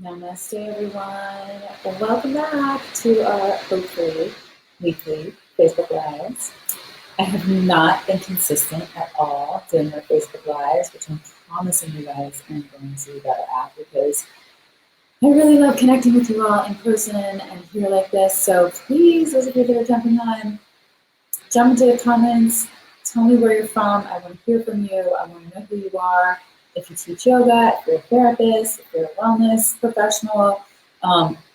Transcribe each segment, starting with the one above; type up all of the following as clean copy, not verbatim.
Namaste, everyone. Welcome back to our hopefully weekly Facebook Lives. I have not been consistent at all doing our Facebook Lives, which I'm promising you guys I'm going to be better at because I really love connecting with you all in person and here like this. So please, those of you that are jumping on, jump into the comments. Tell me where you're from. I want to hear from you. I want to know who you are. If you teach yoga, if you're a therapist, if you're a wellness professional,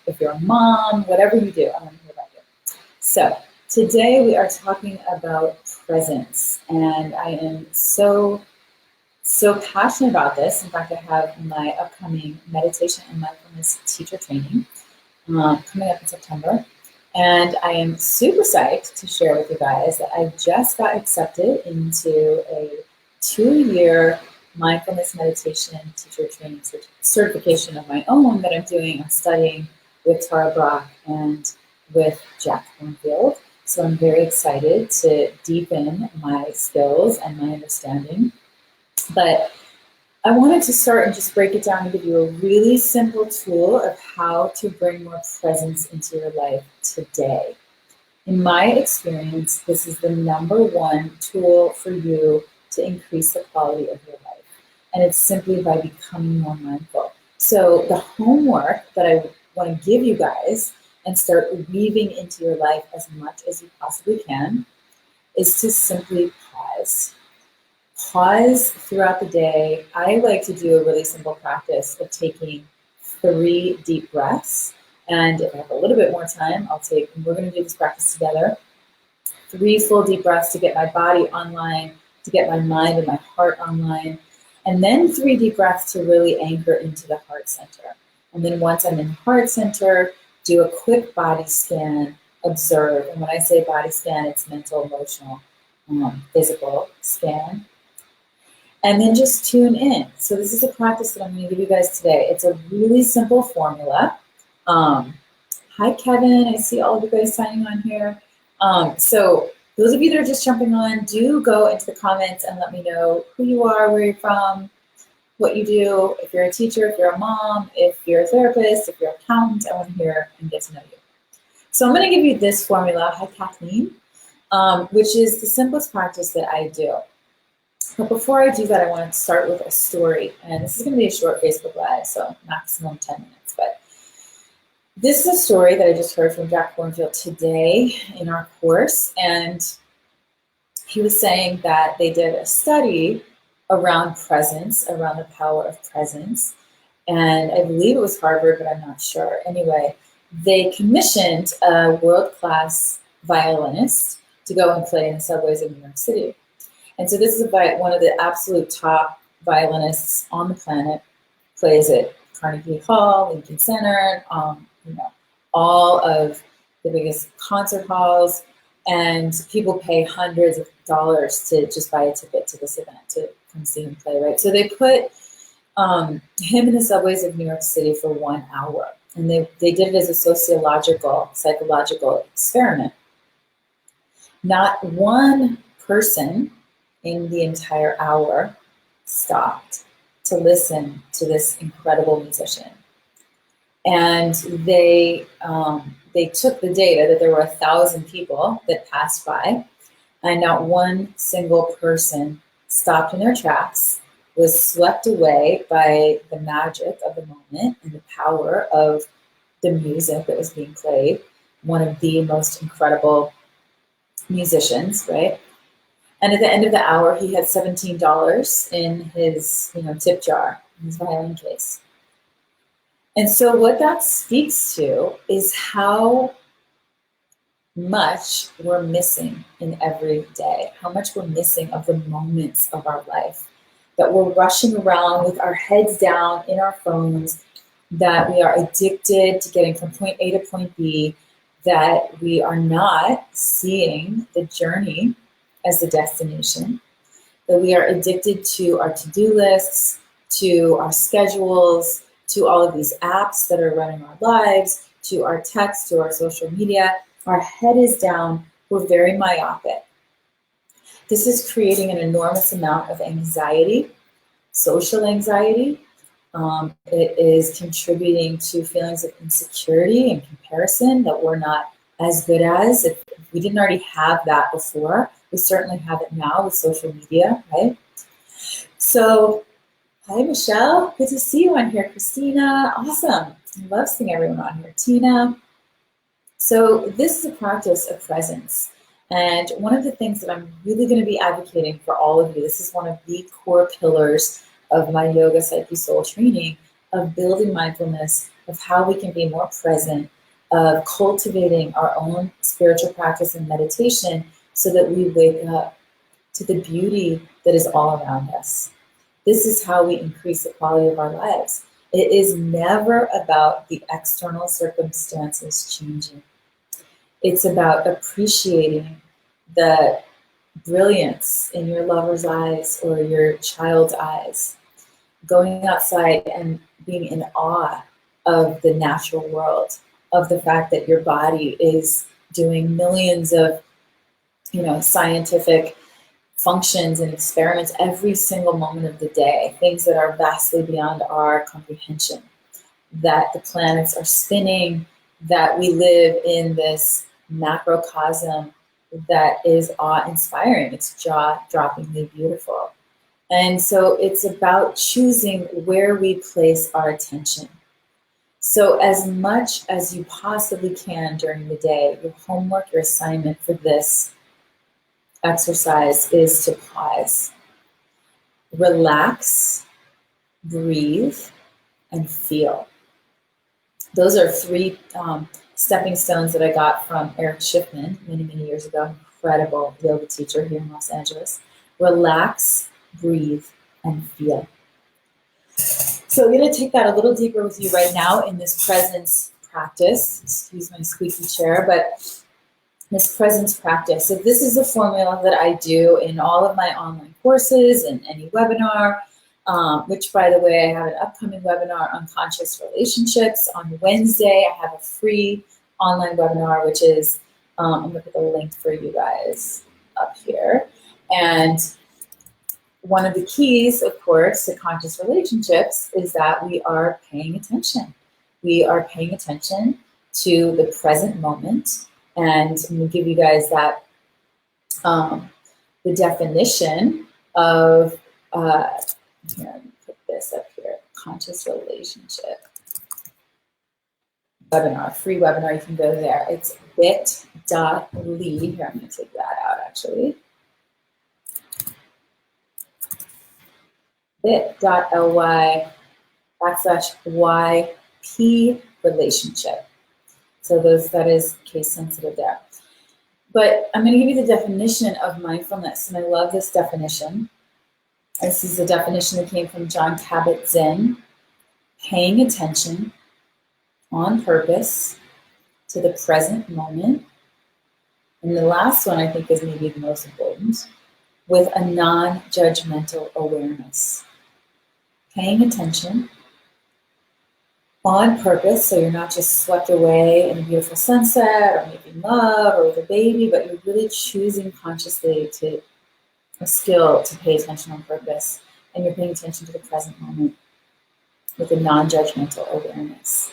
if you're a mom, whatever you do, I want to hear about you. So today we are talking about presence, and I am so passionate about this. In fact, I have my upcoming meditation and mindfulness teacher training coming up in September. And I am super psyched to share with you guys that I just got accepted into a 2-year mindfulness meditation teacher training certification of my own that I'm doing. I'm studying with Tara Brock and with Jack Cornfield. So I'm very excited to deepen my skills and my understanding. But I wanted to start and just break it down and give you a really simple tool of how to bring more presence into your life today. In my experience, this is the number one tool for you to increase the quality of your life. And it's simply by becoming more mindful. So the homework that I want to give you guys and start weaving into your life as much as you possibly can is to simply pause. Pause throughout the day. I like to do a really simple practice of taking 3 deep breaths. And if I have a little bit more time, we're going to do this practice together. 3 full deep breaths to get my body online, to get my mind and my heart online. And then 3 deep breaths to really anchor into the heart center. And then once I'm in the heart center, do a quick body scan, observe. And when I say body scan, it's mental, emotional, physical scan. And then just tune in. So this is a practice that I'm going to give you guys today. It's a really simple formula. Hi, Kevin. I see all of you guys signing on here. So those of you that are just jumping on, do go into the comments and let me know who you are, where you're from, what you do. If you're a teacher, if you're a mom, if you're a therapist, if you're an accountant, I want to hear and get to know you. So I'm going to give you this formula. Hi, Kathleen, which is the simplest practice that I do. But before I do that, I want to start with a story. And this is going to be a short Facebook Live, so maximum 10 minutes. But this is a story that I just heard from Jack Cornfield today in our course. And he was saying that they did a study around presence, around the power of presence. And I believe it was Harvard, but I'm not sure. Anyway, they commissioned a world-class violinist to go and play in the subways of New York City. And so this is one of the absolute top violinists on the planet, plays at Carnegie Hall, Lincoln Center, all of the biggest concert halls, and people pay hundreds of dollars to just buy a ticket to this event to come see him play, right? So they put him in the subways of New York City for 1 hour, and they did it as a psychological experiment. Not one person in the entire hour stopped to listen to this incredible musician. And they took the data that there were 1,000 people that passed by, and not one single person stopped in their tracks, was swept away by the magic of the moment and the power of the music that was being played. One of the most incredible musicians, right? And at the end of the hour, he had $17 in his, tip jar, in his violin case. And so what that speaks to is how much we're missing in every day, how much we're missing of the moments of our life, that we're rushing around with our heads down in our phones, that we are addicted to getting from point A to point B, that we are not seeing the journey as the destination, that we are addicted to our to-do lists, to our schedules, to all of these apps that are running our lives, to our text, to our social media. Our head is down. We're very myopic. This is creating an enormous amount of anxiety, social anxiety, It is contributing to feelings of insecurity and comparison that we're not as good as. If we didn't already have that before, we certainly have it now with social media, right? So, hi, Michelle. Good to see you on here. Christina, awesome. I love seeing everyone on here. Tina. So this is a practice of presence. And one of the things that I'm really going to be advocating for all of you, this is one of the core pillars of my yoga psyche soul training, of building mindfulness, of how we can be more present, of cultivating our own spiritual practice and meditation so that we wake up to the beauty that is all around us. This is how we increase the quality of our lives. It is never about the external circumstances changing. It's about appreciating the brilliance in your lover's eyes or your child's eyes, going outside and being in awe of the natural world, of the fact that your body is doing millions of, scientific functions and experiments every single moment of the day, things that are vastly beyond our comprehension, that the planets are spinning, that we live in this macrocosm that is awe-inspiring. It's jaw-droppingly beautiful. And so it's about choosing where we place our attention. So as much as you possibly can during the day, your homework, your assignment for this exercise is to pause, relax, breathe, and feel. Those are three stepping stones that I got from Eric Schiffman many, many years ago, incredible yoga teacher here in Los Angeles. Relax, breathe, and feel. So I'm going to take that a little deeper with you right now in this presence practice. Excuse my squeaky chair, but this presence practice. So this is a formula that I do in all of my online courses and any webinar, which, by the way, I have an upcoming webinar on conscious relationships on Wednesday. I have a free online webinar, which is, I'm going to put the link for you guys up here. And one of the keys, of course, to conscious relationships is that we are paying attention. We are paying attention to the present moment. And I'm going to give you guys that, the definition of, here, let me put this up here, conscious relationship. Webinar, free webinar, you can go there. It's bit.ly, here I'm going to take that out actually. bit.ly/YP relationship. So that is case sensitive there. But I'm going to give you the definition of mindfulness, and I love this definition. This is a definition that came from Jon Kabat-Zinn: paying attention on purpose to the present moment. And the last one I think is maybe the most important, with a non-judgmental awareness. Paying attention on purpose, so you're not just swept away in a beautiful sunset or making love or with a baby, but you're really choosing consciously a skill to pay attention on purpose, and you're paying attention to the present moment with a non-judgmental awareness.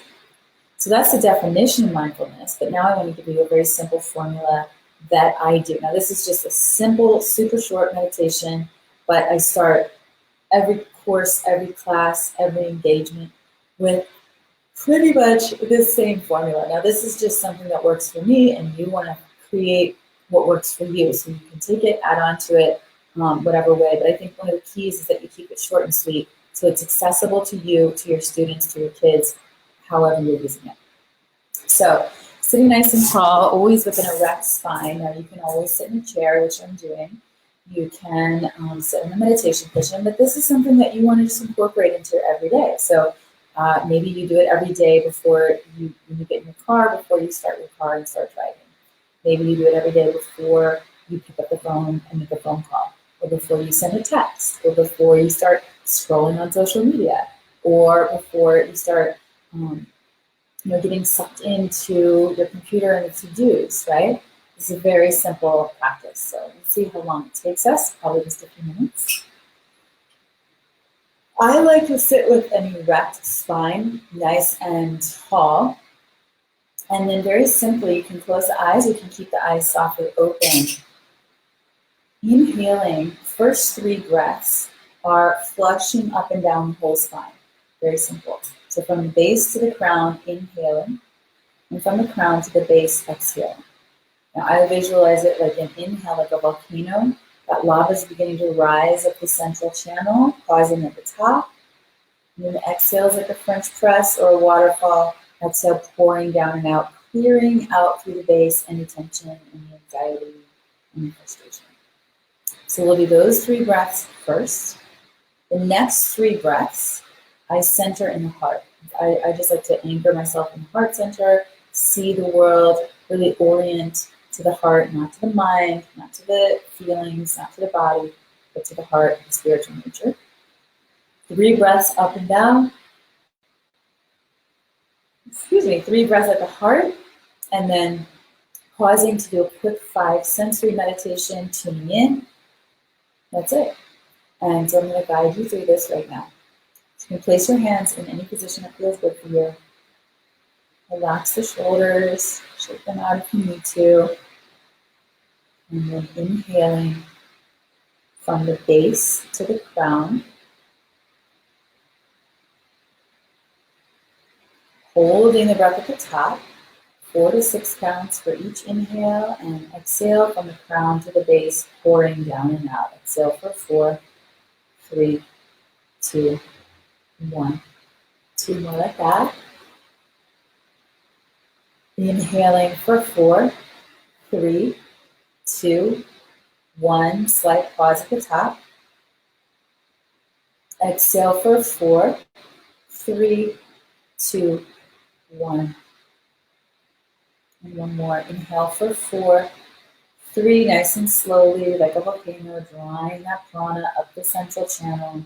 So that's the definition of mindfulness, but now I want to give you a very simple formula that I do. Now this is just a simple, super short meditation, but I start every course, every class, every engagement with pretty much the same formula. Now this is just something that works for me, and you want to create what works for you. So you can take it, add on to it, whatever way. But I think one of the keys is that you keep it short and sweet, so it's accessible to you, to your students, to your kids, however you're using it. So sitting nice and tall, always with an erect spine. Now you can always sit in a chair, which I'm doing. You can sit in a meditation cushion, but this is something that you want to just incorporate into your everyday. So maybe you do it every day before you get in your car, before you start your car and start driving. Maybe you do it every day before you pick up the phone and make a phone call, or before you send a text, or before you start scrolling on social media, or before you start getting sucked into your computer and the to-dos, right? This is a very simple practice. So let's see how long it takes us, probably just a few minutes. I like to sit with an erect spine, nice and tall. And then very simply, you can close the eyes, you can keep the eyes softly open. Inhaling, first 3 breaths are flushing up and down the whole spine. Very simple. So from the base to the crown, inhaling, and from the crown to the base, exhaling. Now I visualize it like an inhale, like a volcano. That lava is beginning to rise up the central channel, pausing at the top. And then the exhale is like a French press or a waterfall. Exhale, pouring down and out, clearing out through the base any tension, any anxiety, any frustration. So we'll do those 3 breaths first. The next 3 breaths, I center in the heart. I just like to anchor myself in the heart center, see the world, really orient to the heart, not to the mind, not to the feelings, not to the body, but to the heart, the spiritual nature. 3 breaths up and down. 3 breaths at the heart, and then pausing to do a quick 5 sensory meditation, tuning in. That's it. And so I'm going to guide you through this right now. So you place your hands in any position that feels good for you. Relax the shoulders, shake them out if you need to. And then inhaling from the base to the crown. Holding the breath at the top. 4 to 6 counts for each inhale, and exhale from the crown to the base, pouring down and out. Exhale for 4, 3, 2, 1. 2 more like that. Inhaling for 4, 3, 2, 1. Slight pause at the top. Exhale for 4, 3, 2, 1. And one more. Inhale for 4, 3, nice and slowly, like a volcano, drawing that prana up the central channel.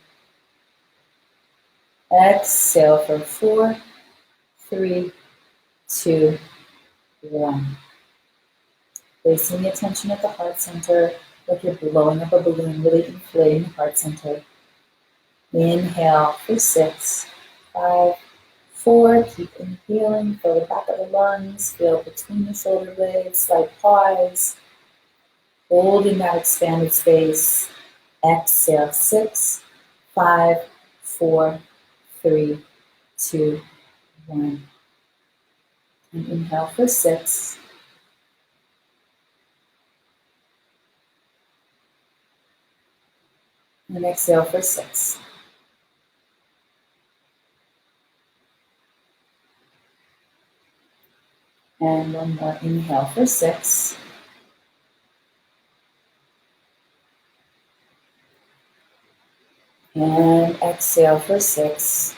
Exhale for 4, 3, 2, 1. Placing the attention at the heart center, like you're blowing up a balloon, really inflating the heart center. Inhale for 6, 5, 4. Keep inhaling, fill the back of the lungs, feel between the shoulder blades, slight pause. Holding that expanded space. Exhale, 6, 5, 4, 3, 2, 1. And inhale for 6. And exhale for 6. And one more. Inhale for 6. And exhale for 6.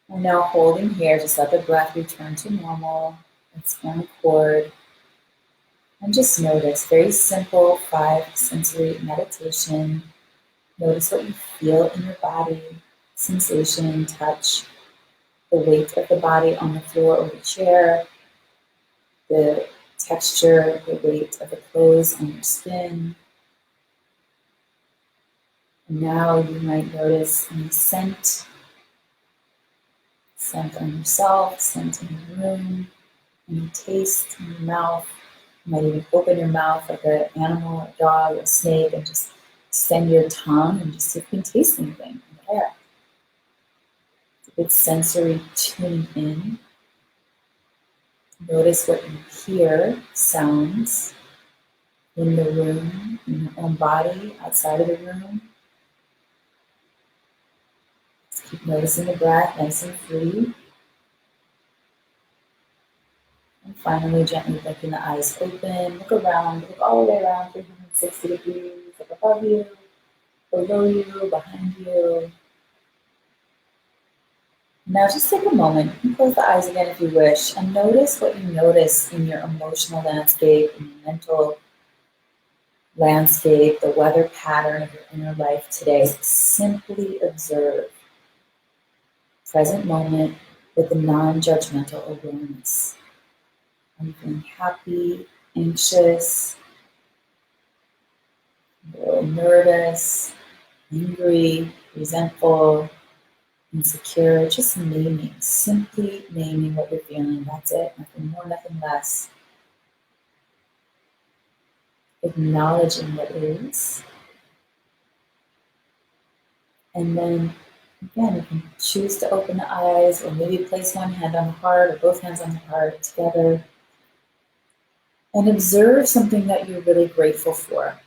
And now holding here, just let the breath return to normal. Expand the cord. And just notice, very simple 5 sensory meditation. Notice what you feel in your body, sensation, touch, the weight of the body on the floor or the chair, the texture, the weight of the clothes on your skin. And now you might notice any scent on yourself, scent in the room, any taste in your mouth. You might even open your mouth like an animal, a dog, a snake, and just extend your tongue and just see if you can taste anything in the air. It's a good sensory tuning in. Notice what you hear, sounds in the room, in your own body, outside of the room. Just keep noticing the breath, nice and free. And finally, gently blinking the eyes open. Look around, look all the way around, 360 degrees, look above you, below you, behind you. Now just take a moment, you can close the eyes again if you wish, and notice what you notice in your emotional landscape, in your mental landscape, the weather pattern of your inner life today. Simply observe. Present moment with the non-judgmental awareness. Are you feeling happy, anxious, a little nervous, angry, resentful, insecure, just naming, simply naming what you're feeling. That's it, nothing more, nothing less. Acknowledging what is. And then, again, you can choose to open the eyes or maybe place one hand on the heart or both hands on the heart together and observe something that you're really grateful for.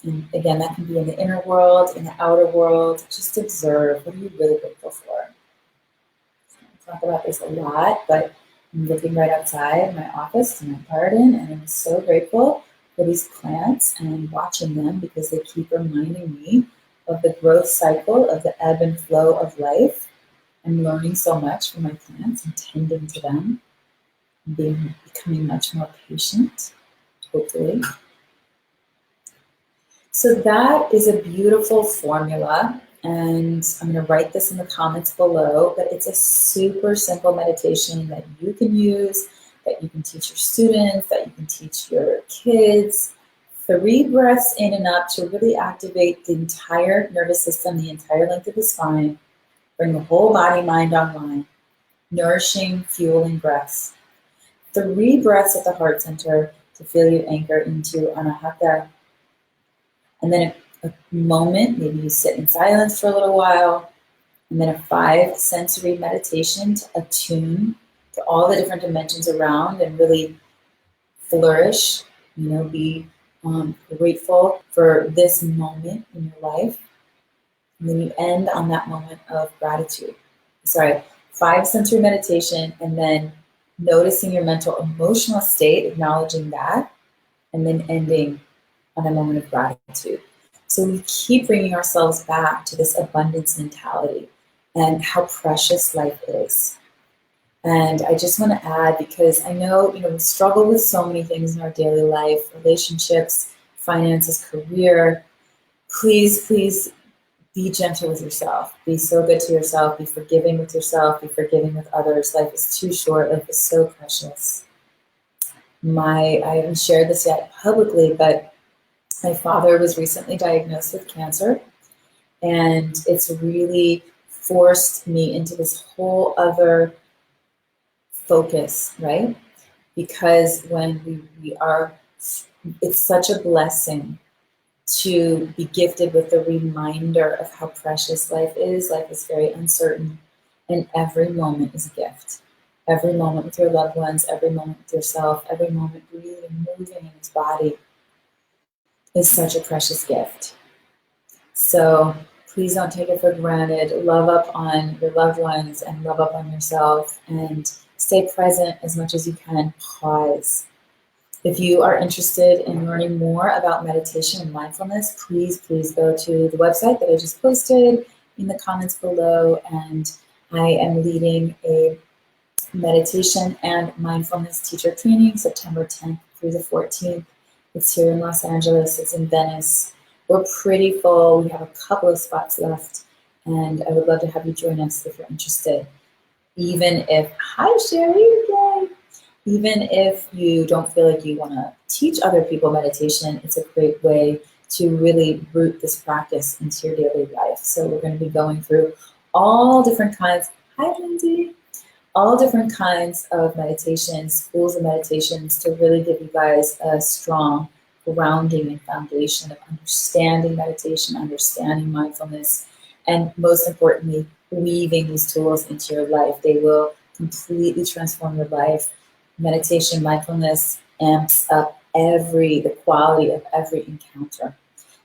And again, that can be in the inner world, in the outer world. Just observe, what are you really grateful for? I talk about this a lot, but I'm looking right outside my office in my garden, and I'm so grateful for these plants and watching them because they keep reminding me of the growth cycle, of the ebb and flow of life. I'm learning so much from my plants and tending to them and becoming much more patient, hopefully. So that is a beautiful formula, and I'm going to write this in the comments below, but it's a super simple meditation that you can use, that you can teach your students, that you can teach your kids. 3 breaths in and up to really activate the entire nervous system, the entire length of the spine, bring the whole body, mind online, nourishing, fueling breaths. 3 breaths at the heart center to feel you anchor into Anahata. And then a moment, maybe you sit in silence for a little while, and then a 5 sensory meditation to attune to all the different dimensions around and really flourish, be grateful for this moment in your life. And then you end on that moment of gratitude. 5 sensory meditation, and then noticing your mental emotional state, acknowledging that, and then ending on a moment of gratitude. So we keep bringing ourselves back to this abundance mentality and how precious life is. And I just want to add, because I know, we struggle with so many things in our daily life, relationships, finances, career. Please be gentle with yourself. Be so good to yourself. Be forgiving with yourself. Be forgiving with others. Life is too short. Life is so precious. I haven't shared this yet publicly, but my father was recently diagnosed with cancer, and it's really forced me into this whole other focus, right? Because when we are, it's such a blessing to be gifted with the reminder of how precious life is. Life is very uncertain, and every moment is a gift. Every moment with your loved ones, every moment with yourself, every moment breathing and moving in his body is such a precious gift. So please don't take it for granted. Love up on your loved ones and love up on yourself, and stay present as much as you can. Pause. If you are interested in learning more about meditation and mindfulness, please go to the website that I just posted in the comments below. And I am leading a meditation and mindfulness teacher training September 10th through the 14th. It's here in Los Angeles. It's in Venice. We're pretty full. We have a couple of spots left, and I would love to have you join us if you're interested. Hi Sherry, yay! Even if you don't feel like you want to teach other people meditation, it's a great way to really root this practice into your daily life. So we're going to be going through all different kinds. Hi Lindsay. All different kinds of meditations, schools of meditations, to really give you guys a strong grounding and foundation of understanding meditation, understanding mindfulness, and most importantly, weaving these tools into your life. They will completely transform your life. Meditation, mindfulness amps up the quality of every encounter.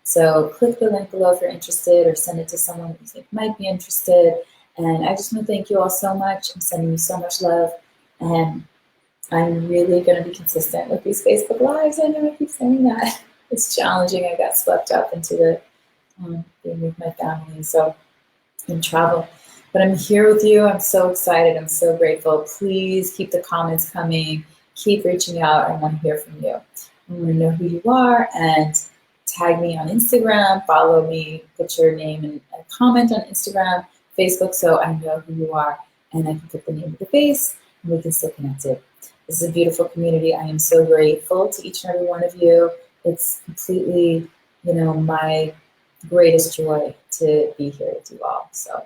So click the link below if you're interested, or send it to someone you think might be interested. And I just want to thank you all so much. I'm sending you so much love. And I'm really going to be consistent with these Facebook Lives. I know I keep saying that. It's challenging. I got swept up into the being with my family, so in travel. But I'm here with you. I'm so excited. I'm so grateful. Please keep the comments coming. Keep reaching out. I want to hear from you. I want to know who you are, and tag me on Instagram. Follow me. Put your name and a comment on Instagram, Facebook, so I know who you are, and I can put the name of the face, and we can stay connected. This is a beautiful community. I am so grateful to each and every one of you. It's completely, my greatest joy to be here with you all. So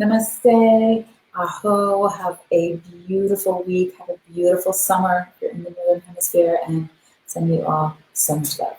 namaste, aho, have a beautiful week, have a beautiful summer if you're in the Northern Hemisphere, and send you all so much love.